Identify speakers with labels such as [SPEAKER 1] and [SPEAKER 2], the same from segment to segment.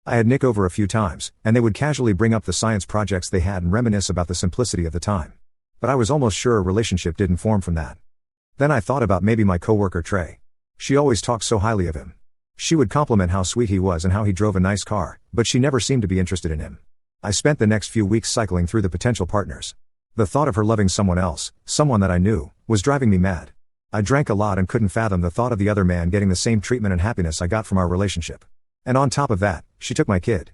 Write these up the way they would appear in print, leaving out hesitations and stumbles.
[SPEAKER 1] I had Nick over a few times, and they would casually bring up the science projects they had and reminisce about the simplicity of the time. But I was almost sure a relationship didn't form from that. Then I thought about maybe my coworker Trey. She always talked so highly of him. She would compliment how sweet he was and how he drove a nice car, but she never seemed to be interested in him. I spent the next few weeks cycling through the potential partners. The thought of her loving someone else, someone that I knew, was driving me mad. I drank a lot and couldn't fathom the thought of the other man getting the same treatment and happiness I got from our relationship. And on top of that, she took my kid.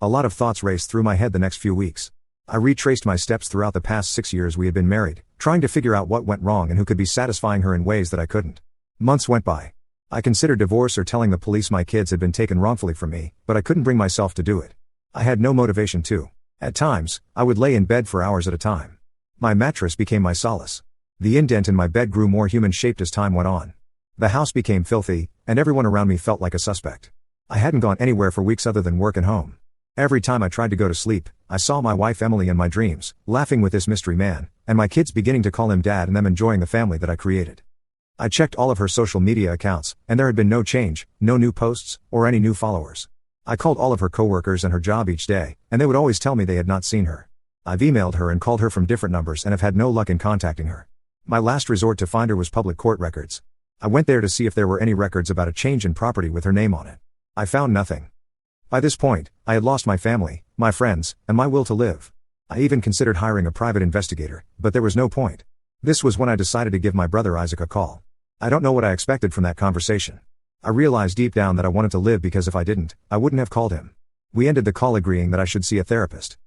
[SPEAKER 1] A lot of thoughts raced through my head the next few weeks. I retraced my steps throughout the past 6 years we had been married, trying to figure out what went wrong and who could be satisfying her in ways that I couldn't. Months went by. I considered divorce or telling the police my kids had been taken wrongfully from me, but I couldn't bring myself to do it. I had no motivation to. At times, I would lay in bed for hours at a time. My mattress became my solace. The indent in my bed grew more human-shaped as time went on. The house became filthy, and everyone around me felt like a suspect. I hadn't gone anywhere for weeks other than work and home. Every time I tried to go to sleep, I saw my wife Emily in my dreams, laughing with this mystery man, and my kids beginning to call him dad and them enjoying the family that I created. I checked all of her social media accounts, and there had been no change, no new posts, or any new followers. I called all of her coworkers and her job each day, and they would always tell me they had not seen her. I've emailed her and called her from different numbers and have had no luck in contacting her. My last resort to find her was public court records. I went there to see if there were any records about a change in property with her name on it. I found nothing. By this point, I had lost my family, my friends, and my will to live. I even considered hiring a private investigator, but there was no point. This was when I decided to give my brother Isaac a call. I don't know what I expected from that conversation. I realized deep down that I wanted to live because if I didn't, I wouldn't have called him. We ended the call agreeing that I should see a therapist.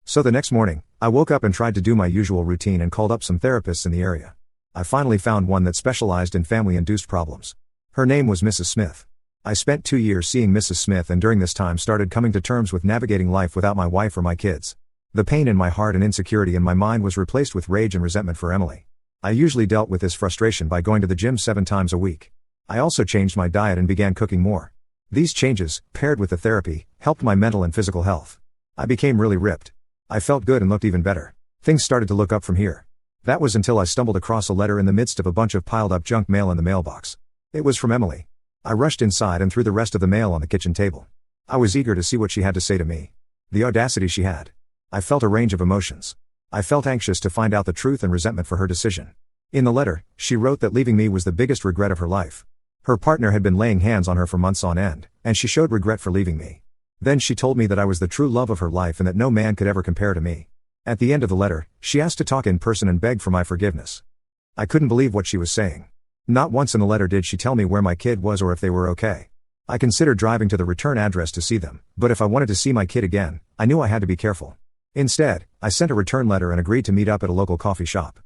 [SPEAKER 1] So the next morning, I woke up and tried to do my usual routine and called up some therapists in the area. I finally found one that specialized in family-induced problems. Her name was Mrs. Smith. I spent 2 years seeing Mrs. Smith and during this time started coming to terms with navigating life without my wife or my kids. The pain in my heart and insecurity in my mind was replaced with rage and resentment for Emily. I usually dealt with this frustration by going to the gym 7 times a week. I also changed my diet and began cooking more. These changes, paired with the therapy, helped my mental and physical health. I became really ripped. I felt good and looked even better. Things started to look up from here. That was until I stumbled across a letter in the midst of a bunch of piled up junk mail in the mailbox. It was from Emily. I rushed inside and threw the rest of the mail on the kitchen table. I was eager to see what she had to say to me. The audacity she had. I felt a range of emotions. I felt anxious to find out the truth and resentment for her decision. In the letter, she wrote that leaving me was the biggest regret of her life. Her partner had been laying hands on her for months on end, and she showed regret for leaving me. Then she told me that I was the true love of her life and that no man could ever compare to me. At the end of the letter, she asked to talk in person and begged for my forgiveness. I couldn't believe what she was saying. Not once in the letter did she tell me where my kid was or if they were okay. I considered driving to the return address to see them, but if I wanted to see my kid again, I knew I had to be careful. Instead, I sent a return letter and agreed to meet up at a local coffee shop.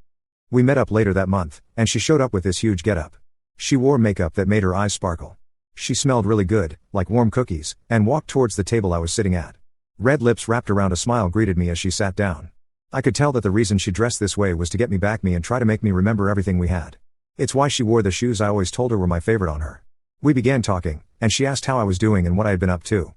[SPEAKER 1] We met up later that month, and she showed up with this huge getup. She wore makeup that made her eyes sparkle. She smelled really good, like warm cookies, and walked towards the table I was sitting at. Red lips wrapped around a smile greeted me as she sat down. I could tell that the reason she dressed this way was to get me back and try to make me remember everything we had. It's why she wore the shoes I always told her were my favorite on her. We began talking, and she asked how I was doing and what I had been up to.